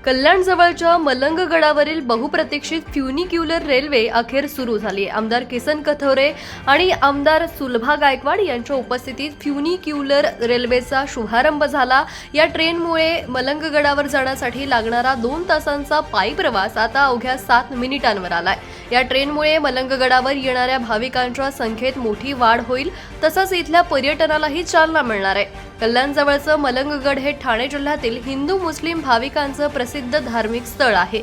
कल्याणजवळच्या मलंगगडावरील बहुप्रतीक्षित funicular railway अखेर सुरू झाली आहे। आमदार किसन कथोरे आणि आमदार सुलभा गायकवाड यांच्या उपस्थितीत फ्युनिक्युलर रेल्वेचा शुभारंभ झाला। या ट्रेनमुळे मलंगगडावर जाण्यासाठी लागणारा 2 तासांचा पायी प्रवास आता अवघ्या 7 मिनिटांवर आलाय। या ट्रेनमुळे मलंगगडावर येणाऱ्या भाविकांच्या संख्येत मोठी वाढ होईल, तसंच इथल्या पर्यटनालाही चालना मिळणार आहे। कल्याणजवळचं मलंगगड हे ठाणे जिल्ह्यातील हिंदू मुस्लिम भाविकांचं प्रसिद्ध धार्मिक स्थळ आहे।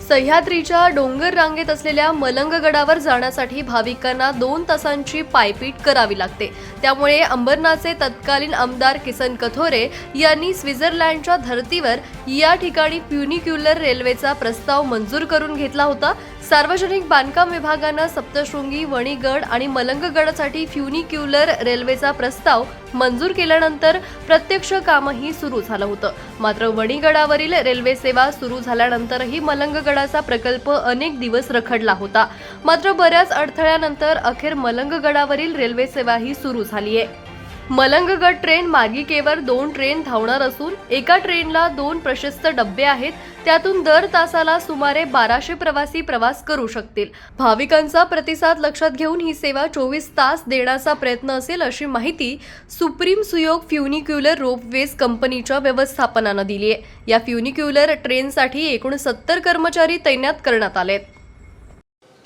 सह्याद्रीच्या डोंगर रांगेत असलेल्या मलंगगडावर जाण्यासाठी भाविकांना 2 तासांची पायपीट करावी लागते। त्यामुळे अंबरनाथचे तत्कालीन आमदार किसन कथोरे यांनी स्वित्झर्लंडच्या धर्तीवर या ठिकाणी फ्युनिक्युलर रेल्वेचा प्रस्ताव मंजूर करून घेतला होता। सार्वजनिक बांधकाम विभागानं सप्तशृंगी, वणीगड आणि मलंगगडासाठी फ्युनिक्युलर रेल्वेचा प्रस्ताव मंजूर केल्यानंतर प्रत्यक्ष कामही सुरू झालं होतं। मात्र वणीगडावरील रेल्वे सेवा सुरू झाल्यानंतरही मलंगगडाचा प्रकल्प अनेक दिवस रखडला होता। मात्र बऱ्याच अडथळ्यानंतर अखेर मलंगगडावरील रेल्वे सेवाही सुरू झाली आहे। मलंगगड ट्रेन मार्गिकेवर 2 ट्रेन धावणार असून एका ट्रेनला 2 प्रशस्त डबे आहेत। त्यातून दर तासाला सुमारे 1200 प्रवासी प्रवास करू शकतील। भाविकांचा प्रतिसाद लक्षात घेऊन ही सेवा 24 तास देण्याचा प्रयत्न असेल, अशी माहिती सुप्रीम सुयोग फ्युनिक्युलर रोपवेज कंपनीच्या व्यवस्थापनानं दिली आहे। या फ्युनिक्युलर ट्रेनसाठी एकूण 70 कर्मचारी तैनात करण्यात आलेत।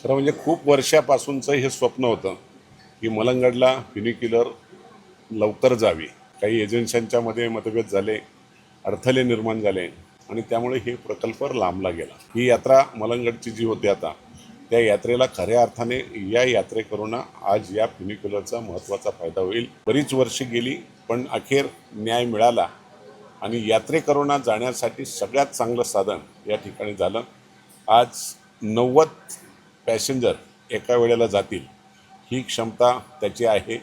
तर म्हणजे खूप वर्षापासूनचं हे स्वप्न होतं की मलंगडला फ्युनिक्युलर लवकर जावी। काही एजन्सींच्या मध्ये मतभेद झाले, अडथळे निर्माण झाले आणि त्यामुळे हे प्रकल्प लांबला गेला। ही यात्रा मलंगडची जी होती आता, त्या यात्रेला खऱ्या अर्थाने या यात्रेकरूंना आज या फ्युनिक्युलरचा महत्त्वाचा फायदा होईल। बरीच वर्षे गेली पण अखेर न्याय मिळाला आणि यात्रेकरूंना जाण्यासाठी सगळ्यात चांगलं साधन या ठिकाणी झालं। आज 90 पॅसेंजर एका वेळेला जातील, ही क्षमता त्याची आहे।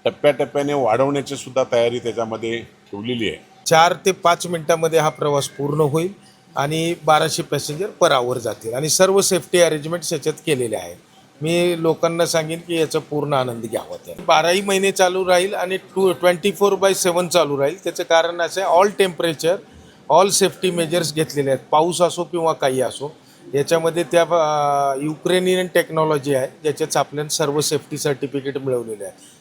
टप्प्याटप्प्याने वाढवण्याची सुद्धा तयारी त्याच्यामध्ये ठेवलेली आहे। 4 ते 5 मिनिटांमध्ये हा प्रवास पूर्ण होईल आणि 1200 पॅसेंजर पर आवर जातील आणि सर्व सेफ्टी अरेंजमेंट्स याच्यात केलेले आहेत। मी लोकांना सांगेन की याचा पूर्ण आनंद घ्यावा। त्या 12ही महिने चालू राहील आणि 24/7 चालू राहील। त्याचं कारण असं आहे, all temperature, all safety measures घेतलेले आहेत। पाऊस असो किंवा काही असो, याच्यामध्ये त्या युक्रेनियन टेक्नॉलॉजी आहे, ज्याच्यात आपल्याला सर्व सेफ्टी सर्टिफिकेट मिळवलेले आहे।